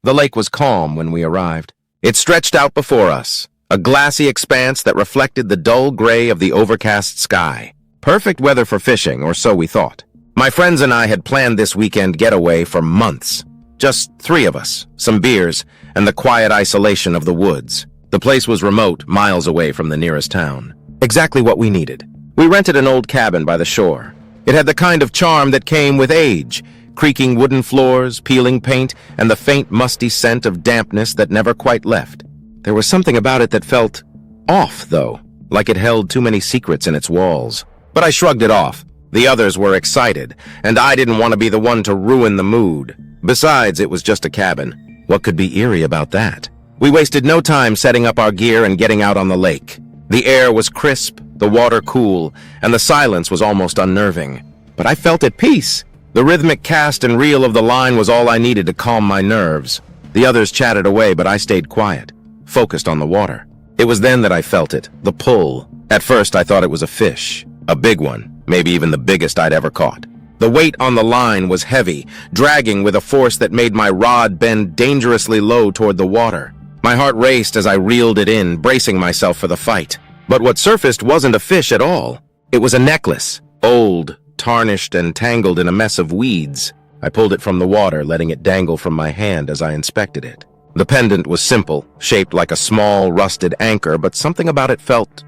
The lake was calm when we arrived. It stretched out before us, a glassy expanse that reflected the dull gray of the overcast sky. Perfect weather for fishing, or so we thought. My friends and I had planned this weekend getaway for months. Just 3 of us, some beers, and the quiet isolation of the woods. The place was remote, miles away from the nearest town. Exactly what we needed. We rented an old cabin by the shore. It had the kind of charm that came with age, creaking wooden floors, peeling paint, and the faint musty scent of dampness that never quite left. There was something about it that felt off, though, like it held too many secrets in its walls. But I shrugged it off. The others were excited, and I didn't want to be the one to ruin the mood. Besides, it was just a cabin. What could be eerie about that? We wasted no time setting up our gear and getting out on the lake. The air was crisp, the water cool, and the silence was almost unnerving. But I felt at peace. The rhythmic cast and reel of the line was all I needed to calm my nerves. The others chatted away, but I stayed quiet, focused on the water. It was then that I felt it, the pull. At first, I thought it was a fish, a big one, maybe even the biggest I'd ever caught. The weight on the line was heavy, dragging with a force that made my rod bend dangerously low toward the water. My heart raced as I reeled it in, bracing myself for the fight. But what surfaced wasn't a fish at all. It was a necklace, old, tarnished, and tangled in a mess of weeds. I pulled it from the water, letting it dangle from my hand as I inspected it. The pendant was simple, shaped like a small, rusted anchor, but something about it felt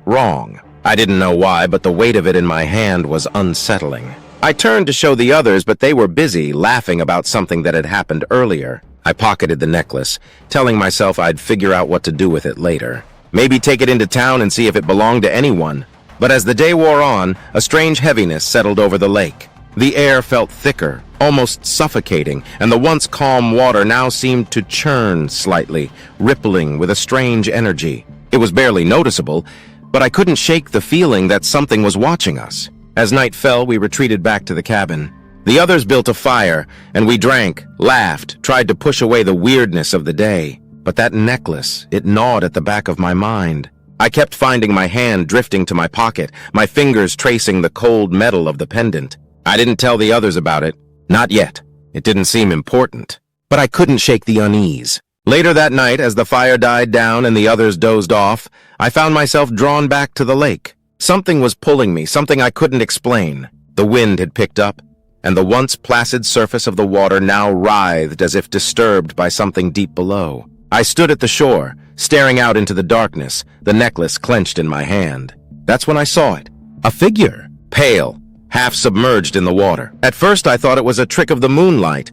wrong. I didn't know why, but the weight of it in my hand was unsettling. I turned to show the others, but they were busy, laughing about something that had happened earlier. I pocketed the necklace, telling myself I'd figure out what to do with it later. Maybe take it into town and see if it belonged to anyone. But as the day wore on, a strange heaviness settled over the lake. The air felt thicker, almost suffocating, and the once calm water now seemed to churn slightly, rippling with a strange energy. It was barely noticeable, but I couldn't shake the feeling that something was watching us. As night fell, we retreated back to the cabin. The others built a fire, and we drank, laughed, tried to push away the weirdness of the day. But that necklace, it gnawed at the back of my mind. I kept finding my hand drifting to my pocket, my fingers tracing the cold metal of the pendant. I didn't tell the others about it. Not yet. It didn't seem important. But I couldn't shake the unease. Later that night, as the fire died down and the others dozed off, I found myself drawn back to the lake. Something was pulling me, something I couldn't explain. The wind had picked up, and the once placid surface of the water now writhed as if disturbed by something deep below. I stood at the shore, staring out into the darkness, the necklace clenched in my hand. That's when I saw it. A figure, pale, half submerged in the water. At first I thought it was a trick of the moonlight,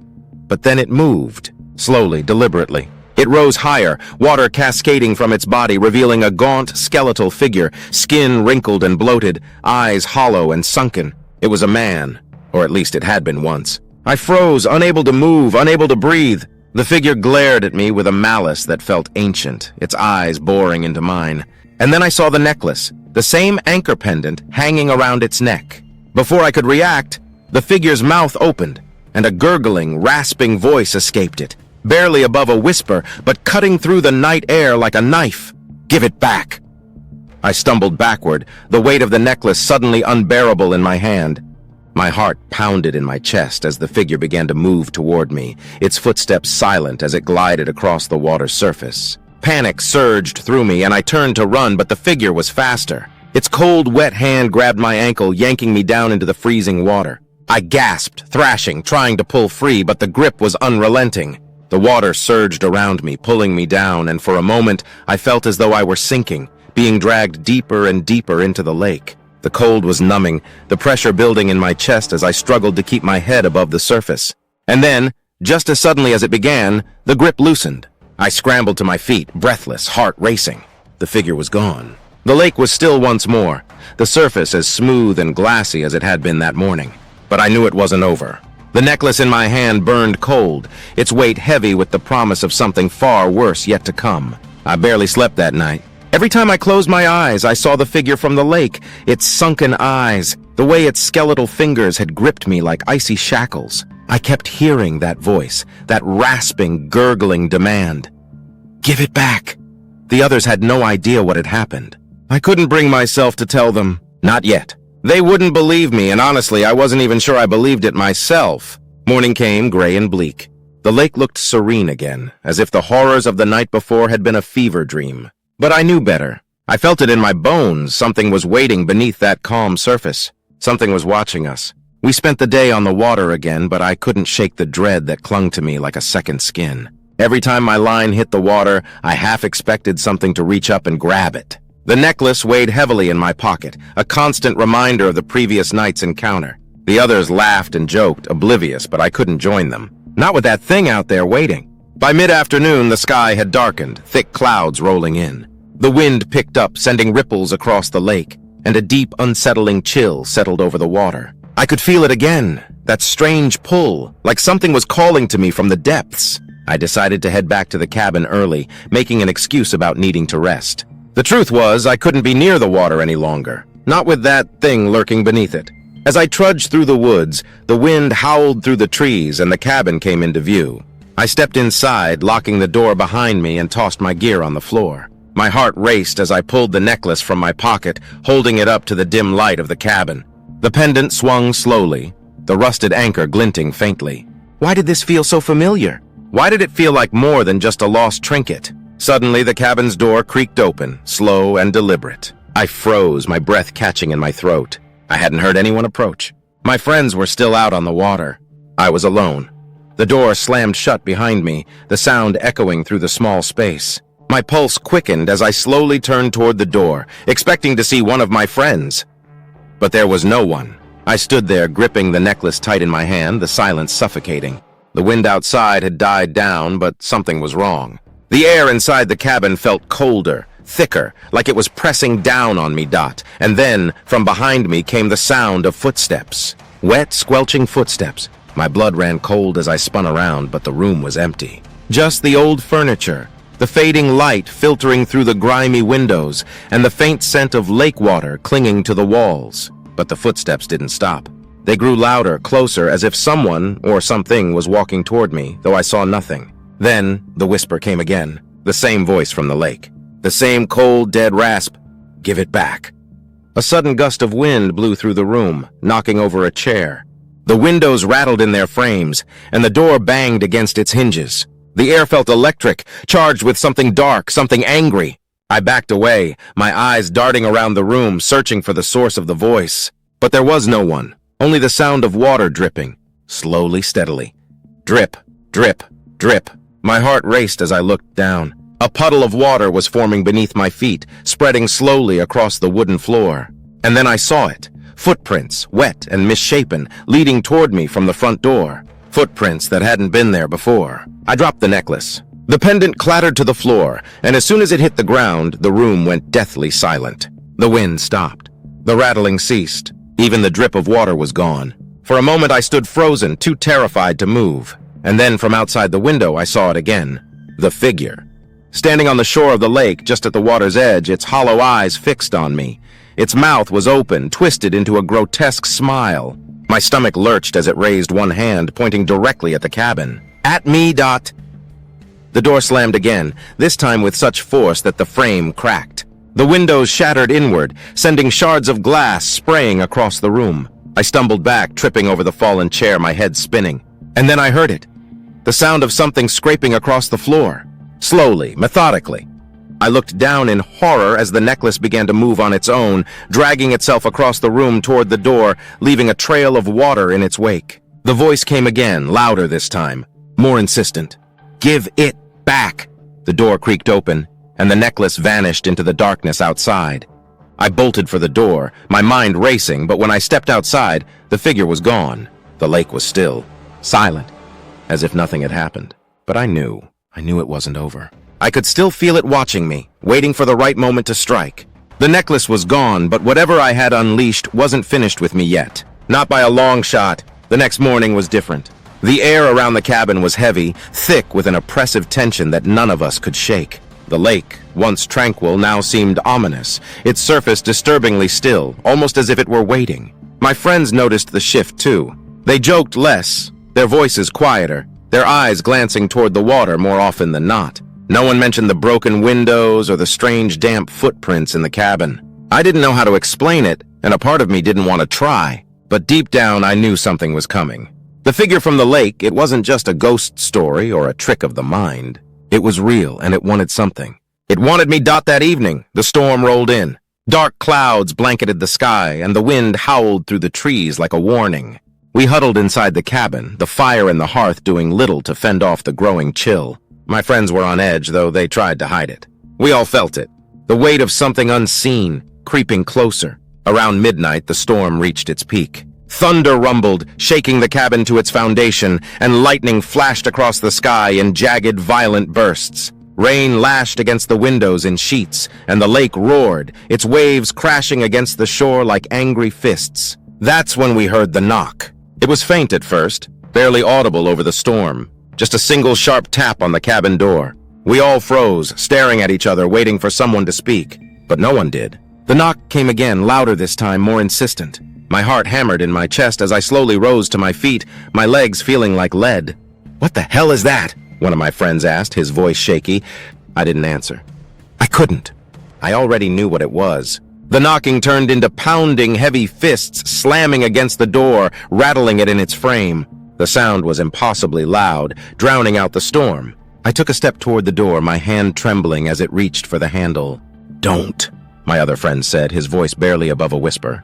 but then it moved, slowly, deliberately. It rose higher, water cascading from its body, revealing a gaunt, skeletal figure, skin wrinkled and bloated, eyes hollow and sunken. It was a man, or at least it had been once. I froze, unable to move, unable to breathe. The figure glared at me with a malice that felt ancient, its eyes boring into mine. And then I saw the necklace, the same anchor pendant hanging around its neck. Before I could react, the figure's mouth opened, and a gurgling, rasping voice escaped it, barely above a whisper, but cutting through the night air like a knife. "Give it back!" I stumbled backward, the weight of the necklace suddenly unbearable in my hand. My heart pounded in my chest as the figure began to move toward me, its footsteps silent as it glided across the water's surface. Panic surged through me, and I turned to run, but the figure was faster. Its cold, wet hand grabbed my ankle, yanking me down into the freezing water. I gasped, thrashing, trying to pull free, but the grip was unrelenting. The water surged around me, pulling me down, and for a moment I felt as though I were sinking, being dragged deeper and deeper into the lake. The cold was numbing, the pressure building in my chest as I struggled to keep my head above the surface. And then, just as suddenly as it began, the grip loosened. I scrambled to my feet, breathless, heart racing. The figure was gone. The lake was still once more, the surface as smooth and glassy as it had been that morning. But I knew it wasn't over. The necklace in my hand burned cold, its weight heavy with the promise of something far worse yet to come. I barely slept that night. Every time I closed my eyes, I saw the figure from the lake, its sunken eyes, the way its skeletal fingers had gripped me like icy shackles. I kept hearing that voice, that rasping, gurgling demand. "Give it back!" The others had no idea what had happened. I couldn't bring myself to tell them, not yet. They wouldn't believe me, and honestly, I wasn't even sure I believed it myself. Morning came, gray and bleak. The lake looked serene again, as if the horrors of the night before had been a fever dream. But I knew better. I felt it in my bones. Something was waiting beneath that calm surface. Something was watching us. We spent the day on the water again, but I couldn't shake the dread that clung to me like a second skin. Every time my line hit the water, I half expected something to reach up and grab it. The necklace weighed heavily in my pocket, a constant reminder of the previous night's encounter. The others laughed and joked, oblivious, but I couldn't join them. Not with that thing out there waiting. By mid-afternoon, the sky had darkened, thick clouds rolling in. The wind picked up, sending ripples across the lake, and a deep, unsettling chill settled over the water. I could feel it again, that strange pull, like something was calling to me from the depths. I decided to head back to the cabin early, making an excuse about needing to rest. The truth was, I couldn't be near the water any longer, not with that thing lurking beneath it. As I trudged through the woods, the wind howled through the trees and the cabin came into view. I stepped inside, locking the door behind me, and tossed my gear on the floor. My heart raced as I pulled the necklace from my pocket, holding it up to the dim light of the cabin. The pendant swung slowly, the rusted anchor glinting faintly. Why did this feel so familiar? Why did it feel like more than just a lost trinket? Suddenly, the cabin's door creaked open, slow and deliberate. I froze, my breath catching in my throat. I hadn't heard anyone approach. My friends were still out on the water. I was alone. The door slammed shut behind me, the sound echoing through the small space. My pulse quickened as I slowly turned toward the door, expecting to see one of my friends. But there was no one. I stood there, gripping the necklace tight in my hand, the silence suffocating. The wind outside had died down, but something was wrong. The air inside the cabin felt colder, thicker, like it was pressing down on me, And then, from behind me, came the sound of footsteps. Wet, squelching footsteps. My blood ran cold as I spun around, but the room was empty. Just the old furniture, the fading light filtering through the grimy windows, and the faint scent of lake water clinging to the walls. But the footsteps didn't stop. They grew louder, closer, as if someone or something was walking toward me, though I saw nothing. Then, the whisper came again, the same voice from the lake. The same cold, dead rasp. Give it back. A sudden gust of wind blew through the room, knocking over a chair. The windows rattled in their frames, and the door banged against its hinges. The air felt electric, charged with something dark, something angry. I backed away, my eyes darting around the room, searching for the source of the voice. But there was no one, only the sound of water dripping, slowly, steadily. Drip, drip, drip. My heart raced as I looked down. A puddle of water was forming beneath my feet, spreading slowly across the wooden floor. And then I saw it. Footprints, wet and misshapen, leading toward me from the front door. Footprints that hadn't been there before. I dropped the necklace. The pendant clattered to the floor, and as soon as it hit the ground, the room went deathly silent. The wind stopped. The rattling ceased. Even the drip of water was gone. For a moment I stood frozen, too terrified to move. And then from outside the window I saw it again. The figure. Standing on the shore of the lake, just at the water's edge, its hollow eyes fixed on me. Its mouth was open, twisted into a grotesque smile. My stomach lurched as it raised one hand, pointing directly at the cabin. At me, Dot. The door slammed again, this time with such force that the frame cracked. The windows shattered inward, sending shards of glass spraying across the room. I stumbled back, tripping over the fallen chair, my head spinning. And then I heard it. The sound of something scraping across the floor. Slowly, methodically. I looked down in horror as the necklace began to move on its own, dragging itself across the room toward the door, leaving a trail of water in its wake. The voice came again, louder this time, more insistent. Give it back! The door creaked open, and the necklace vanished into the darkness outside. I bolted for the door, my mind racing, but when I stepped outside, the figure was gone. The lake was still, silent, as if nothing had happened. But I knew it wasn't over. I could still feel it watching me, waiting for the right moment to strike. The necklace was gone, but whatever I had unleashed wasn't finished with me yet. Not by a long shot. The next morning was different. The air around the cabin was heavy, thick with an oppressive tension that none of us could shake. The lake, once tranquil, now seemed ominous, its surface disturbingly still, almost as if it were waiting. My friends noticed the shift too. They joked less, their voices quieter, their eyes glancing toward the water more often than not. No one mentioned the broken windows or the strange damp footprints in the cabin. I didn't know how to explain it, and a part of me didn't want to try. But deep down I knew something was coming. The figure from the lake, it wasn't just a ghost story or a trick of the mind. It was real, and it wanted something. It wanted me. That evening, the storm rolled in. Dark clouds blanketed the sky, and the wind howled through the trees like a warning. We huddled inside the cabin, the fire in the hearth doing little to fend off the growing chill. My friends were on edge, though they tried to hide it. We all felt it, the weight of something unseen, creeping closer. Around midnight, the storm reached its peak. Thunder rumbled, shaking the cabin to its foundation, and lightning flashed across the sky in jagged, violent bursts. Rain lashed against the windows in sheets, and the lake roared, its waves crashing against the shore like angry fists. That's when we heard the knock. It was faint at first, barely audible over the storm. Just a single sharp tap on the cabin door. We all froze, staring at each other, waiting for someone to speak. But no one did. The knock came again, louder this time, more insistent. My heart hammered in my chest as I slowly rose to my feet, my legs feeling like lead. "What the hell is that?" one of my friends asked, his voice shaky. I didn't answer. I couldn't. I already knew what it was. The knocking turned into pounding, heavy fists slamming against the door, rattling it in its frame. The sound was impossibly loud, drowning out the storm. I took a step toward the door, my hand trembling as it reached for the handle. "Don't," my other friend said, his voice barely above a whisper.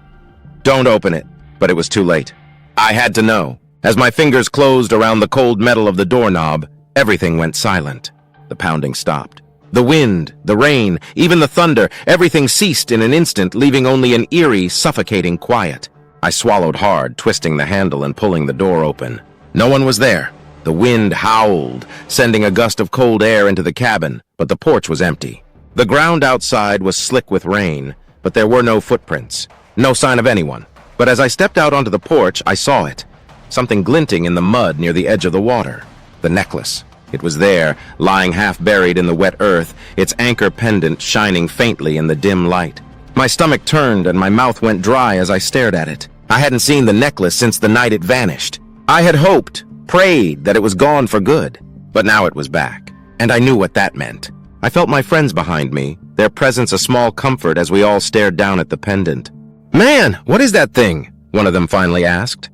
"Don't open it." But it was too late. I had to know. As my fingers closed around the cold metal of the doorknob, everything went silent. The pounding stopped. The wind, the rain, even the thunder, everything ceased in an instant, leaving only an eerie, suffocating quiet. I swallowed hard, twisting the handle and pulling the door open. No one was there. The wind howled, sending a gust of cold air into the cabin, but the porch was empty. The ground outside was slick with rain, but there were no footprints. No sign of anyone. But as I stepped out onto the porch, I saw it. Something glinting in the mud near the edge of the water. The necklace. It was there, lying half buried in the wet earth, its anchor pendant shining faintly in the dim light. My stomach turned and my mouth went dry as I stared at it. I hadn't seen the necklace since the night it vanished. I had hoped, prayed that it was gone for good. But now it was back. And I knew what that meant. I felt my friends behind me, their presence a small comfort as we all stared down at the pendant. "Man, what is that thing?" one of them finally asked.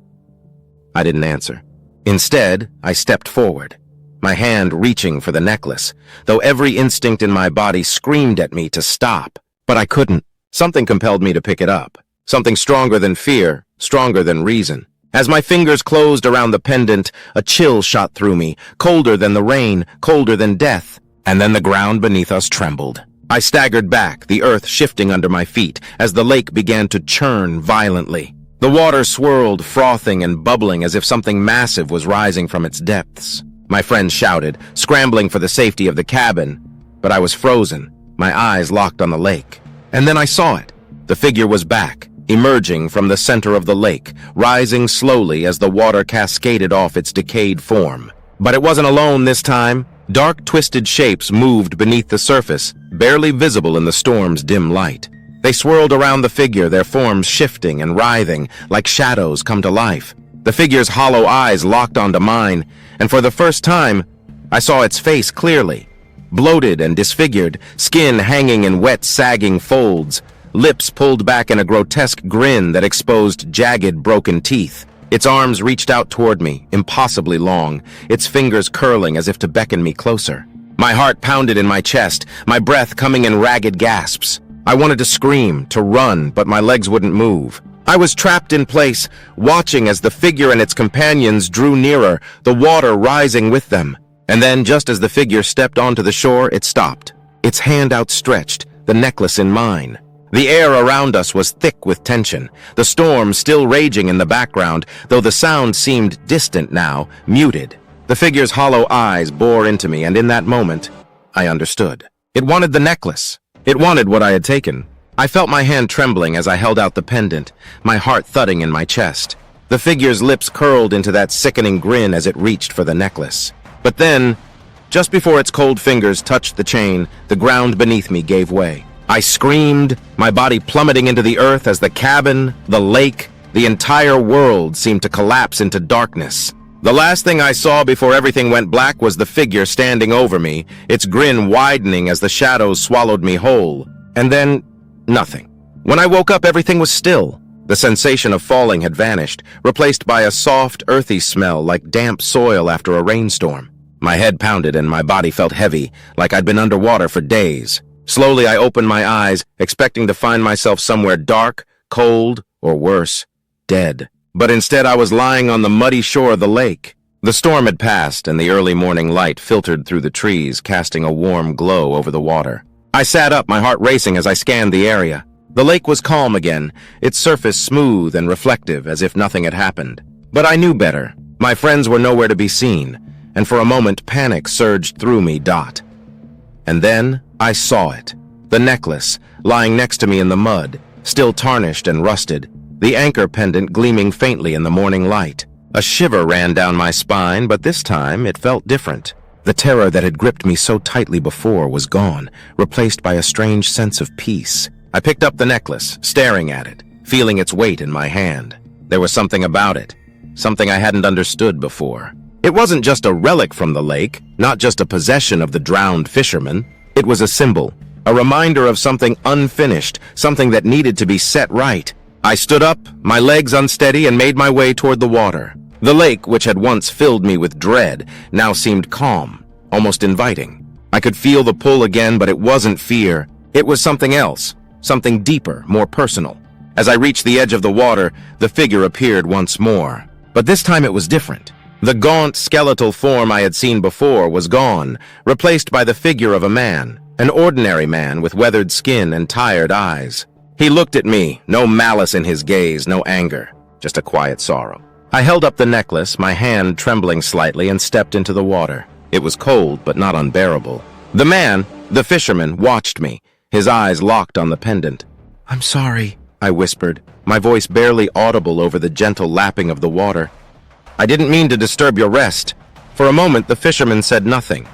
I didn't answer. Instead, I stepped forward, my hand reaching for the necklace, though every instinct in my body screamed at me to stop. But I couldn't. Something compelled me to pick it up. Something stronger than fear, stronger than reason. As my fingers closed around the pendant, a chill shot through me, colder than the rain, colder than death. And then the ground beneath us trembled. I staggered back, the earth shifting under my feet, as the lake began to churn violently. The water swirled, frothing and bubbling as if something massive was rising from its depths. My friends shouted, scrambling for the safety of the cabin, but I was frozen, my eyes locked on the lake. And then I saw it. The figure was back, emerging from the center of the lake, rising slowly as the water cascaded off its decayed form. But it wasn't alone this time. Dark, twisted shapes moved beneath the surface, barely visible in the storm's dim light. They swirled around the figure, their forms shifting and writhing, like shadows come to life. The figure's hollow eyes locked onto mine, and for the first time, I saw its face clearly. Bloated and disfigured, skin hanging in wet, sagging folds, lips pulled back in a grotesque grin that exposed jagged, broken teeth. Its arms reached out toward me, impossibly long, its fingers curling as if to beckon me closer. My heart pounded in my chest, my breath coming in ragged gasps. I wanted to scream, to run, but my legs wouldn't move. I was trapped in place, watching as the figure and its companions drew nearer, the water rising with them. And then, just as the figure stepped onto the shore, it stopped, its hand outstretched, the necklace in mine. The air around us was thick with tension, the storm still raging in the background, though the sound seemed distant now, muted. The figure's hollow eyes bore into me, and in that moment, I understood. It wanted the necklace. It wanted what I had taken. I felt my hand trembling as I held out the pendant, my heart thudding in my chest. The figure's lips curled into that sickening grin as it reached for the necklace. But then, just before its cold fingers touched the chain, the ground beneath me gave way. I screamed, my body plummeting into the earth as the cabin, the lake, the entire world seemed to collapse into darkness. The last thing I saw before everything went black was the figure standing over me, its grin widening as the shadows swallowed me whole. And then, nothing. When I woke up, everything was still. The sensation of falling had vanished, replaced by a soft, earthy smell like damp soil after a rainstorm. My head pounded and my body felt heavy, like I'd been underwater for days. Slowly, I opened my eyes, expecting to find myself somewhere dark, cold, or worse, dead. But instead, I was lying on the muddy shore of the lake. The storm had passed, and the early morning light filtered through the trees, casting a warm glow over the water. I sat up, my heart racing as I scanned the area. The lake was calm again, its surface smooth and reflective, as if nothing had happened. But I knew better. My friends were nowhere to be seen, and for a moment panic surged through me. And then I saw it. The necklace, lying next to me in the mud, still tarnished and rusted, the anchor pendant gleaming faintly in the morning light. A shiver ran down my spine, but this time it felt different. The terror that had gripped me so tightly before was gone, replaced by a strange sense of peace. I picked up the necklace, staring at it, feeling its weight in my hand. There was something about it, something I hadn't understood before. It wasn't just a relic from the lake, not just a possession of the drowned fisherman. It was a symbol, a reminder of something unfinished, something that needed to be set right. I stood up, my legs unsteady, and made my way toward the water. The lake, which had once filled me with dread, now seemed calm, almost inviting. I could feel the pull again, but it wasn't fear. It was something else, something deeper, more personal. As I reached the edge of the water, the figure appeared once more. But this time it was different. The gaunt, skeletal form I had seen before was gone, replaced by the figure of a man, an ordinary man with weathered skin and tired eyes. He looked at me, no malice in his gaze, no anger, just a quiet sorrow. I held up the necklace, my hand trembling slightly, and stepped into the water. It was cold, but not unbearable. The man, the fisherman, watched me, his eyes locked on the pendant. "I'm sorry," I whispered, my voice barely audible over the gentle lapping of the water. "I didn't mean to disturb your rest." For a moment, the fisherman said nothing.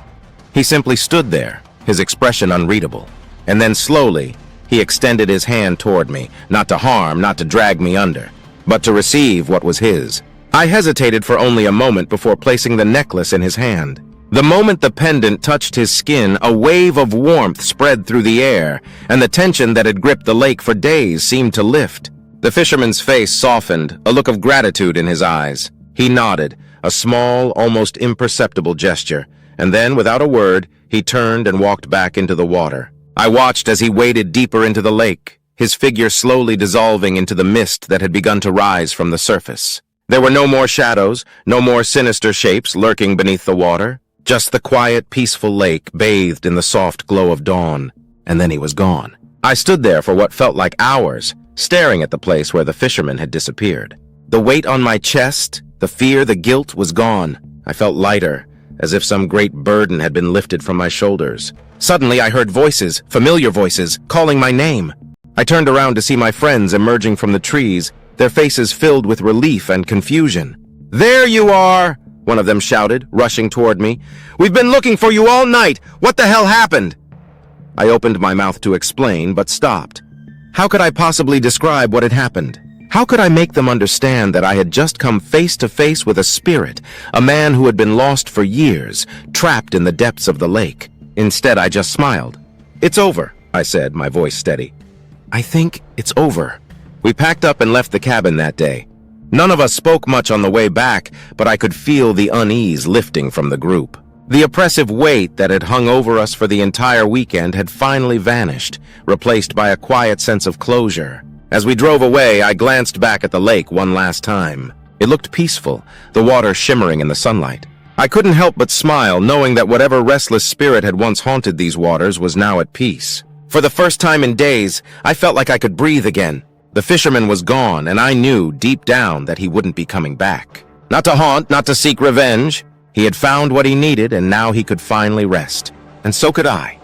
He simply stood there, his expression unreadable. And then slowly, he extended his hand toward me, not to harm, not to drag me under, but to receive what was his. I hesitated for only a moment before placing the necklace in his hand. The moment the pendant touched his skin, a wave of warmth spread through the air, and the tension that had gripped the lake for days seemed to lift. The fisherman's face softened, a look of gratitude in his eyes. He nodded, a small, almost imperceptible gesture, and then, without a word, he turned and walked back into the water. I watched as he waded deeper into the lake, his figure slowly dissolving into the mist that had begun to rise from the surface. There were no more shadows, no more sinister shapes lurking beneath the water. Just the quiet, peaceful lake bathed in the soft glow of dawn, and then he was gone. I stood there for what felt like hours, staring at the place where the fisherman had disappeared. The weight on my chest, the fear, the guilt was gone. I felt lighter, as if some great burden had been lifted from my shoulders. Suddenly I heard voices, familiar voices, calling my name. I turned around to see my friends emerging from the trees, their faces filled with relief and confusion. "There you are!" one of them shouted, rushing toward me. "We've been looking for you all night! What the hell happened?" I opened my mouth to explain, but stopped. How could I possibly describe what had happened? How could I make them understand that I had just come face to face with a spirit, a man who had been lost for years, trapped in the depths of the lake? Instead, I just smiled. "It's over," I said, my voice steady. "I think it's over." We packed up and left the cabin that day. None of us spoke much on the way back, but I could feel the unease lifting from the group. The oppressive weight that had hung over us for the entire weekend had finally vanished, replaced by a quiet sense of closure. As we drove away, I glanced back at the lake one last time. It looked peaceful, the water shimmering in the sunlight. I couldn't help but smile, knowing that whatever restless spirit had once haunted these waters was now at peace. For the first time in days, I felt like I could breathe again. The fisherman was gone, and I knew deep down that he wouldn't be coming back. Not to haunt, not to seek revenge. He had found what he needed, and now he could finally rest. And so could I.